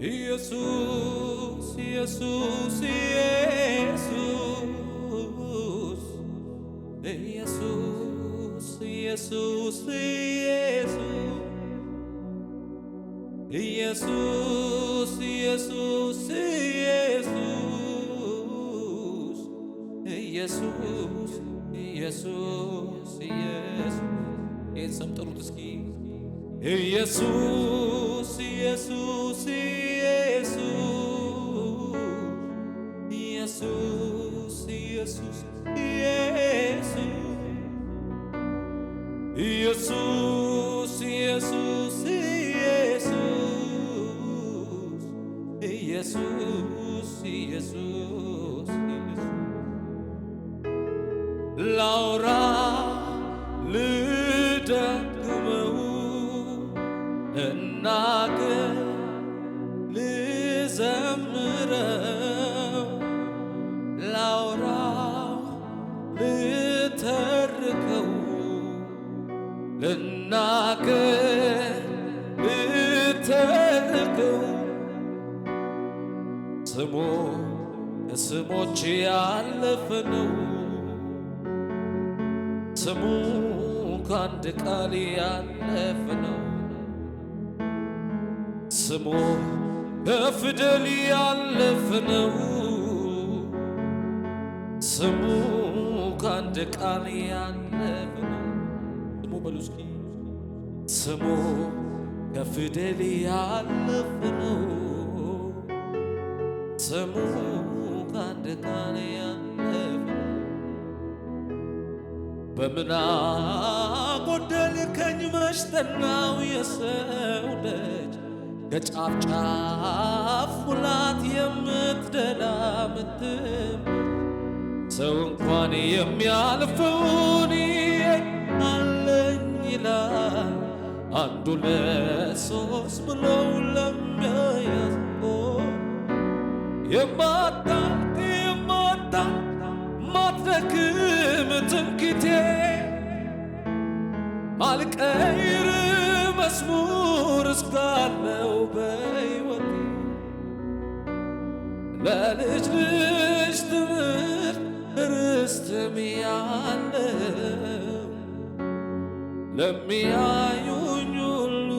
ኢየሱስ ኢየሱስ ኢየሱስ ኢየሱስ ኢየሱስ ኢየሱስ ኢየሱስ ኢየሱስ ኢየሱስ ስም ጥሩት እስኪ ኢየሱስ ኢየሱስ ኢየሱስ ኢየሱስ ኢየሱስ ኢየሱስ ኢየሱስ ኢየሱስ ላውራ ልደግመው ልናገር ልዘምረው ላውራ ልተርከው ልናገር ልተርከው ስሙ ከስሞች ያለፈ ነው ስሙ ከአንድ ቃል ያለፈ ነው ስሙ ከፊደል ያለፈ ነው ስሙ ከአንድ ቃል ያለፈ ነው ስሙ በሉ እስኪ ስሙ ከፊደል ያለፈ ነው ስሙ ከአንድ ቃል ያለፈ ነው በምን አጎደልከኝ መሽተናው የሰው ልጅ ከጫፍ ጫፍ ሙላት የምትደላ ሰው እንኳን የሚያልፈውን አለኝ ይላል አንዱ ለሶስት ብለው ለሚያያዝቆ የማታ ማትደክም ትምክቴ ማልቀይር መዝሙር እስካለው በሕይወቴ ለልጅ ልጅ ትምህርት ርስትም ያለው ለሚያዩኝ ሁሉ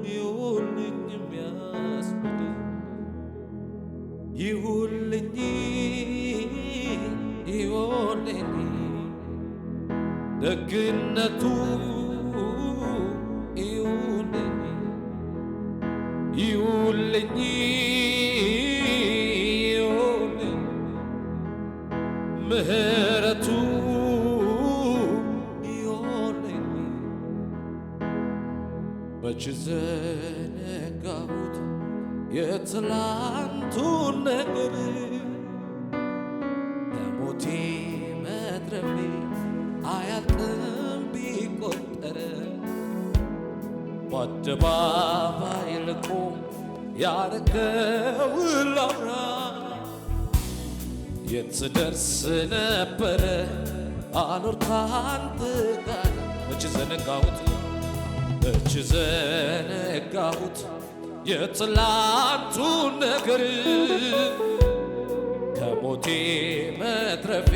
ይሁንልኝ የሚያስብልኝ ይሁንልኝ ይሁንልኝ ደግነቱ ይሁንልኝ ምሕረቱ ይሁንልኝ መች ዘነጋሁት የትላንቱን ነገር ለሞቴ መትረፌ አያልቅም ቢቆጠር በአደባባይ ልቆም ያረገውን ላውራ የት ደርስ ነበረ አኖር ካንተ ጋር መች ዘነጋሁት የትላንቱን ነገር ከሞቴ መትረፌ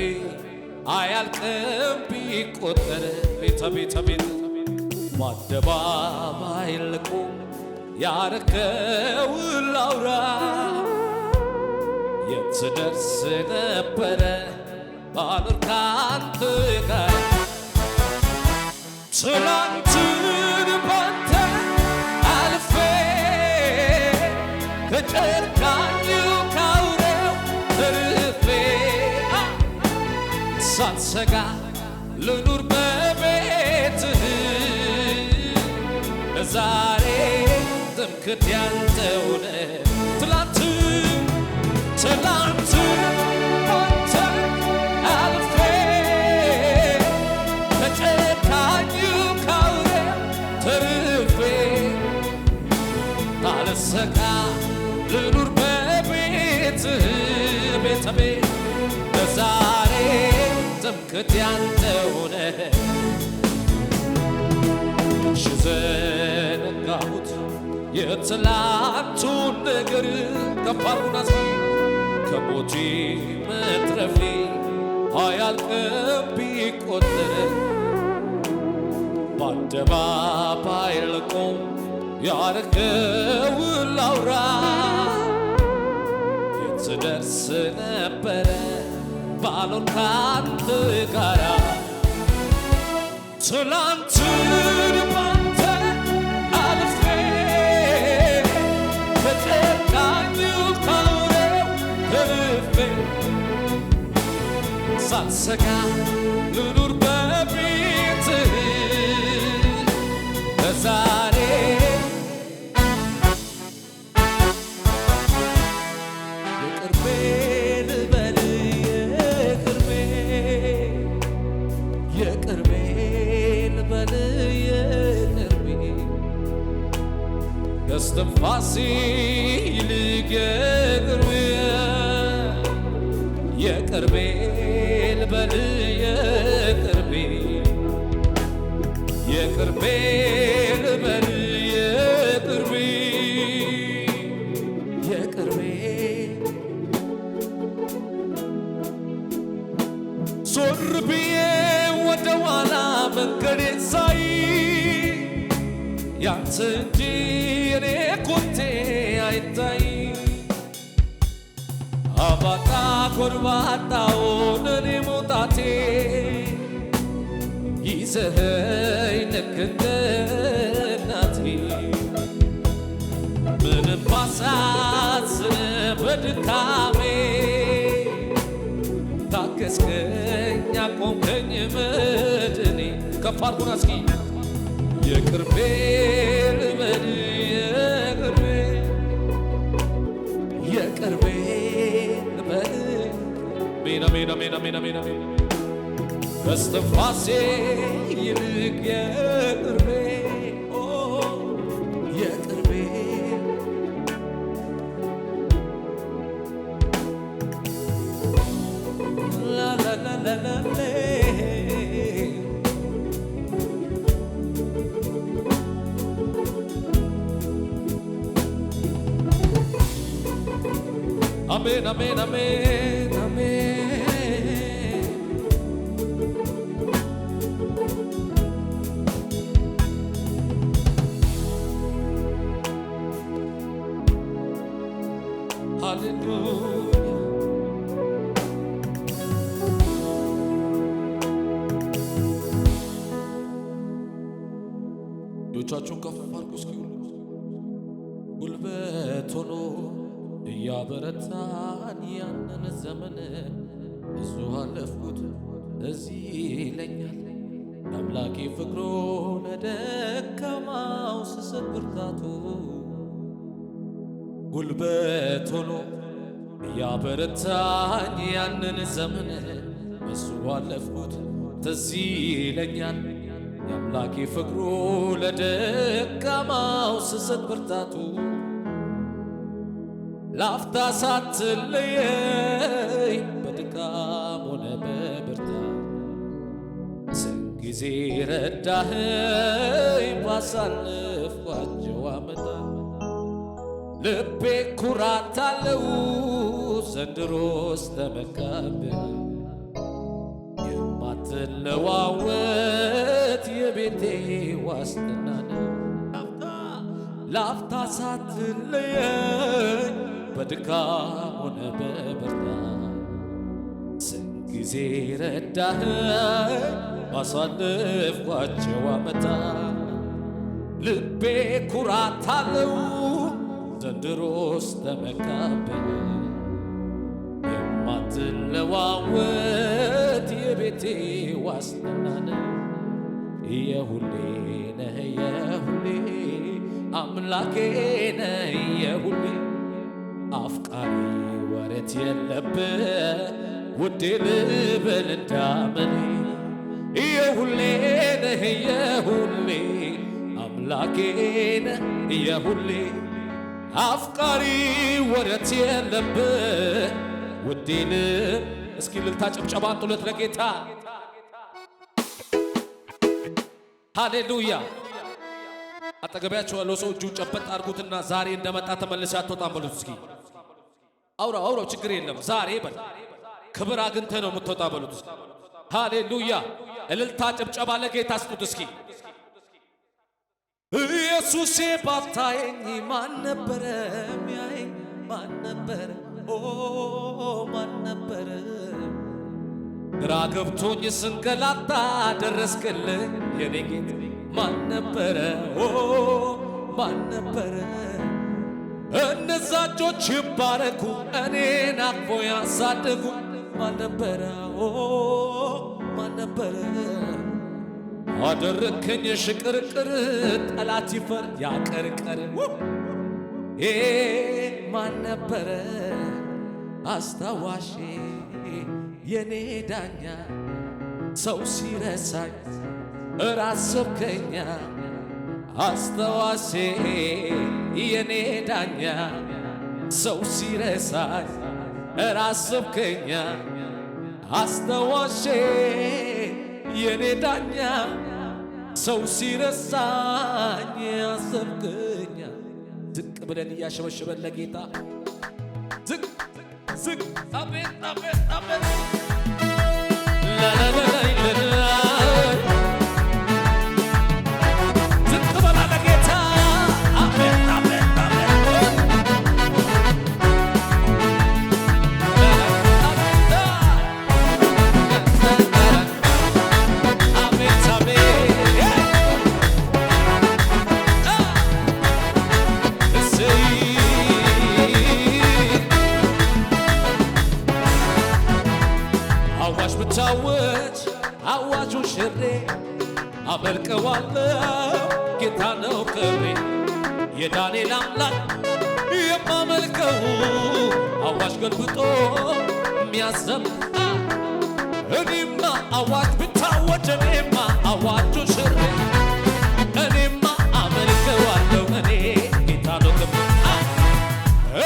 አያልቅም ቢቆጠር ቤተ በአደባባይ ልቆም ያረገውን ላውራ የት ደርስ ነበረ ባኖር ካንተ ጋር ትላንትን ባንተ አልፌ ከጨካኙ ካውሬው ተርፌ ሳልሰጋ ልኑር በቤትህ ዛሬ ትምክህት ያንተው ነው ትላንት ባንተ አልፌ ከጨካኙ ካውሬው ተርፌ ሳልሰጋ ትምክህት ያንተ ሆነ ዘነጋሁት የትላንቱን ነገር ከፍ አድርጉና ከሞቴ መትረፌ አያልቅም ቢቆጠር በአደባባይ ልቆም ያረገውን ላውራ የት ደርስ ነበረ ባልሆን ካንተ ጋራ ትላንትን ባንተ አልፌ ከጨካኙ ካውሬው ተርፌ ሳልሰጋ ልኑር በፊትህ ዛሬ የቅርቤ ልበል የቅርቤ የቅርቤ ልበል የቅርቤ ከስትንፋሴ ይልቅ የቅርቤ ልበል የቅርቤ የቅርቤ ልበል የቅርቤ የቅርቤ ዞር ብዬ ወደ ኋላ መንገዴን ሳይ ያንተ እንጂ የኔ ኮቴ አይታይ አባጣ ጎርባጣውን እኔ መውጣቴ ይዘኸኝ ልክ እንደ እናቴ ምንም ባሳዝን በድካሜ ታገስከኝ አቆምከኝ መድኔ ከፍ አድርጉና እስኪ የቅርቤ ልበል የቅርቤ የቅርቤ ልበል ሜና ሜና ሜና ሜና ሜና ከስትንፋሴ ይልቅ የቅርቤ የቅርቤ ላላላላላ አሜን አሜን አሜን አሜን ሃሌሉያ እጆቻችሁን ከፍ አድርጉ እስኪ ጉልበት ሆኖ እያበረታን ያንን ዘመን ብዙ አለፍኩት እዚህ ይለኛል አምላኬ ፍቅሩ ለደካማው ስሰጥ ብርታቱ ጉልበት ሆኖ እያበረታኝ ያንን ዘመን ብዙ አለፍኩት ትዝ ይለኛል የአምላኬ ፍቅሩ ለደካማው ስሰጥ ብርታቱ ላፍታ ሳትለየኝ በድካም ሆነ በብርታት ስንት ጊዜ ረዳኸኝ ባሳለፍኳቸው ዓመታት ልቤ ኩራት አለው ዘንድሮስ ተመካብህ የማትለዋወጥ የቤቴ ዋስትና ነህ ላፍታ ሳትለየኝ በድካም ሆነ በብርታት ስንት ጊዜ ረዳኸኝ ባሳለፍኳቸው ዓመታት ልቤ ኩራት አለው ዘንድሮስ ተመካብህ የማትለዋወጥ የቤቴ ዋስትና ነህ የሁሌ ነህ የሁሌ አምላኬ ነህ የሁሌ አፍቃሪ ወረት የለብህ ውዴ ልበል እንዳመኔ የሁሌ ነህ የሁሌ አምላኬ ነህ የሁሌ አፍቃሪ ወረት የለብህ ውዴ ልብ እስኪ ልልታ ጭብጨባ አንጡለት ለጌታ ሃሌሉያ። አጠገቢያችሁ ያለው ሰው እጁን ጨበጥ አድርጉትና ዛሬ እንደመጣ ተመልሰ አትወጣም በሉት እስኪ። አውራው ችግር የለም ዛሬ በል ክብር አግኝተህ ነው የምትወጣ በሉት። ሃሌሉያ። እልልታ ጭብጨባ ለጌታ ስጡት እስኪ። ኢየሱሴ ባታየኝ ማን ነበረ ሚያየኝ? ማን ነበረ? ኦ ማን ነበረ? ግራ ገብቶኝ ስንገላታ ደረስክልኝ የኔ ጌታ። ማን ነበረ? ኦ ማን ነበረ? እነዛ እጆች ይባረኩ እኔን አቅፎ ያሳደጉ። ማን ነበረ? ኦ ማን ነበረ? አደረከኝ ሽቅርቅር ጠላት ይፈር ያቀርቀር። ማን ነበረ? አስታዋሼ የኔ ዳኛ ሰው ሲረሳኝ ራስብከኛ። አስታዋሼ የኔ ዳኛ ሰው ሲረሳኝ ራስብከኛ። አስታዋሼ የኔ ዳኛ ሰው ሲረሳኝ ያሰብከኛ። ዝቅ ብለን እያሸበሸበን ለጌታ ዝቅ ዝቅ አቤት አቤት አቤት ዝቅ በላ ለጌታ አቤት አቤት አቤት ብታወጅ አዋጁ ሽሬ አመልከዋለሁ ጌታ ነው ክብሬ። የዳንኤል አምላክ የማመልከው አዋጅ ገልብጦ የሚያዘምር እኔማ አዋጅ ብታወጅ እኔማ አዋጁ ሽሬ እኔማ አመልከዋለሁ እኔ ጌታ ነው ክብሬ።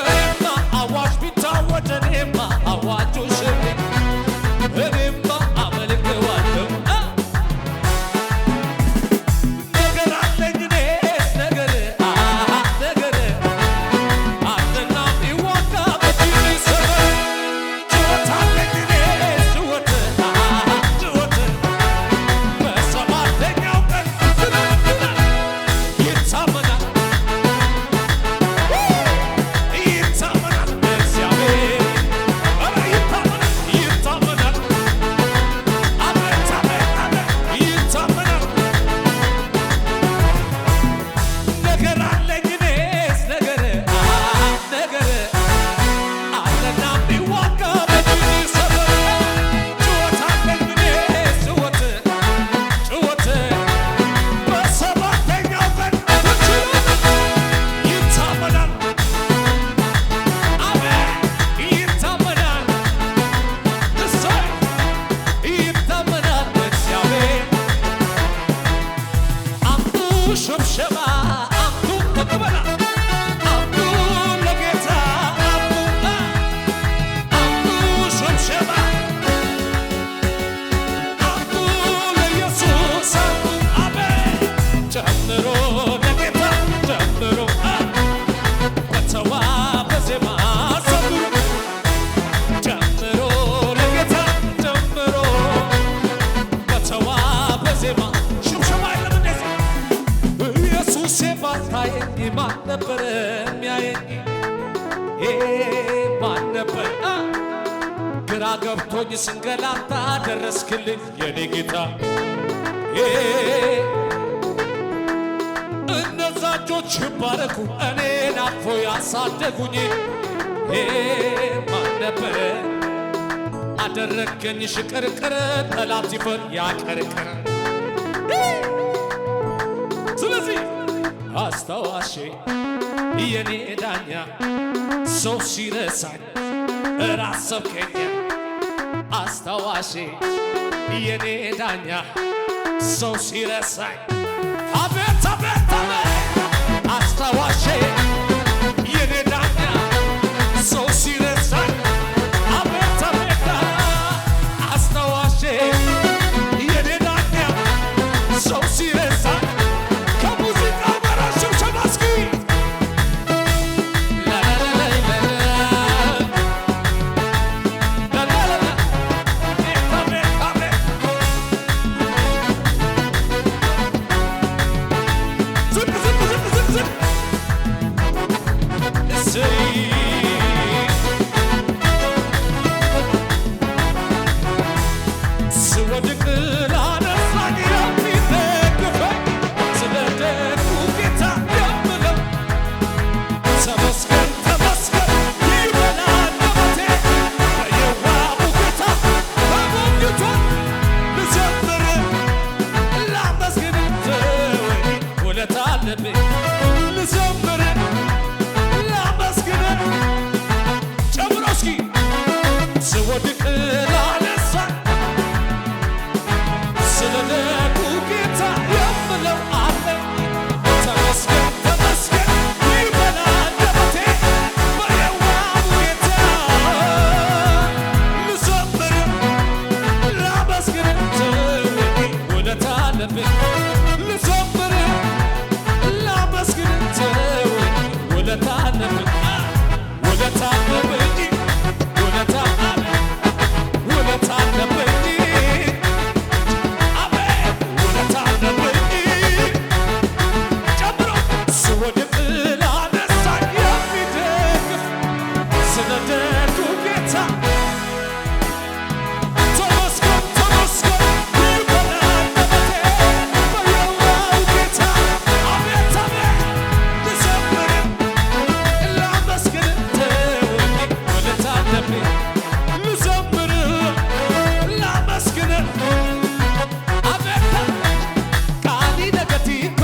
እኔማ አዋጅ ቢታወጅ እኔማ አዋጁ ሽሬ እኔማ አመልከዋለሁ። ነገር አለኝ እኔስ ነገር ነገር አለና ይዋጋ በፊት ሰበር ጩኸት አለኝ እኔስ ጩኸት ጩኸት በሰባተኛው ቀን ይታመናል ይታመናል እግዚአብሔር ይታመናል ይታመናል ነገር አለኝ እኔስ ነገር ነገር አለና ቢዋጋ በፊት ሰበር ጩኸት አለኝ እኔስ ጩኸት ጩኸት በሰባተኛው ቀን ይታመናል አሜን ይታመናል እሰይ ይታመናል እግዚአብሔር። አምጡ ሽብሸባ አምጡ ተቀበላ አምጡ ለጌታ አምጡ አምጡ ሽብሸባ አምጡ ለኢየሱስ አምጡ አሜን። ጨምሮ ለጌታ ጨምሮ በተዋበ ዜማ ዘምሩ ጨምሮ ለጌታ ጨምሮ በተዋበ ዜማ ሽብሸባ የለም እንደዚህ። ኢየሱሴ ባታየኝ ማን ነበረ የሚያየኝ? ማን ነበር? ግራ ገብቶኝ ስንገላታ ደረስክልኝ የኔ ጌታ። እነዛ እጆች ይባረኩ እኔን አቅፎ ያሳደጉኝ። ማን ነበረ? አደረከኝ ሽቅርቅር ጠላት ይፈር ያቀርቅር። ስለዚህ አስታዋሼ የኔ ዳኛ ሰው ሲረሳኝ ራስብከኛ። አስታዋሼ የኔ ዳኛ ሰው ሲረሳኝ አቤት አቤት አቤት አስታዋሼ የኔ ዳኛ ሰው ሲረሳኝ አቤት አቤት አስታዋሼ የኔ ዳኛ ሰው ሲረሳኝ ስወድቅ ላነሳኝ ስለ ደጉ ጌታ የምለው አለኝ ተመስገን ተመስገን ይበል አንደበቴ በየዋሁ ጌታ ልዘምር ላመስግን ተወኝ ውለታ አለብኝ ልዘምር ላመስግን ተወኝ ውለታ አለብኝ ውለታ አለብኝ ውለታ አለብኝ ውለታ አለብኝ አሜን ውለታ አለብኝ ጨምሮ ስወድቅ ላነሳኝ የሚደግፍ ስለ ደጉ ጌታ ተመስገን ተመስገን ይበል አንደበቴ በየዋሁ ጌታ አቤት አቤት ልዘምር ላመስግን ተወኝ ውለታ አለብኝ ልዘምር ላመስግን አቤት ቃሊ ነገቲኮ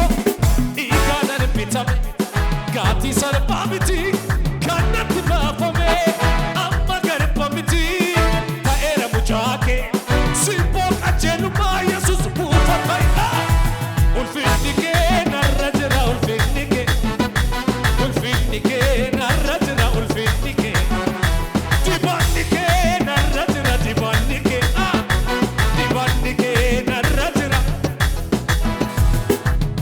ኢጋነን ቢታሜ ጋቲ ሰርባ ሚቲ ከነት ባፎሜ አማ ገርባ ሚቲ ታኤረ ሙጫኬ ሲቦ ቀጀሉማ ኢየሱስ ቡፈፋይ ኡልፊኒኬ ነረጅራ ኡልፊኒኬ ኡልፊኒኬ ነረጅራ ኡልፊኒኬ ዲባኒኬ ነረጅራ ዲባኒኬ ዲባኒኬ ነረጅራ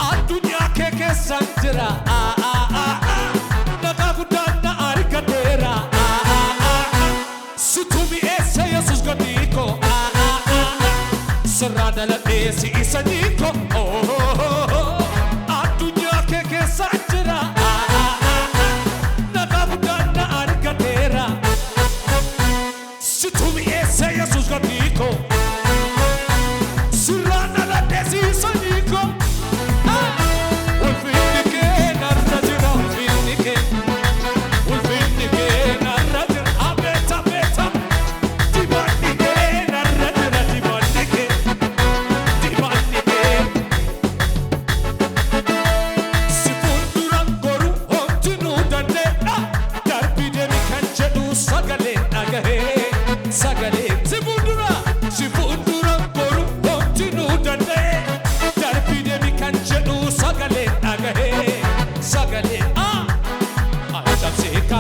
addunyaa kee keessan jira nagaa guddaanna argateera situ mi'eessa yesus godhiiko sirraa daladhee si'isaniiko addunyaa kee keessan jira nagaa guddaanna argateera situ mi'eessa yesus godhiiko sirraa daladhee si'isaniiko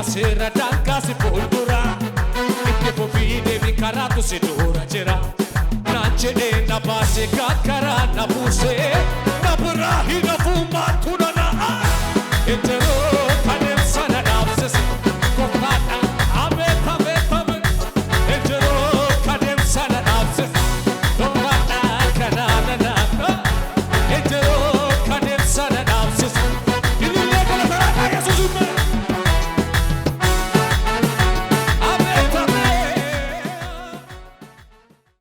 Sera danka si fuldura itti fufii deemi karaatu si dura jira naan jedhee na baase gaakkaraa na buusee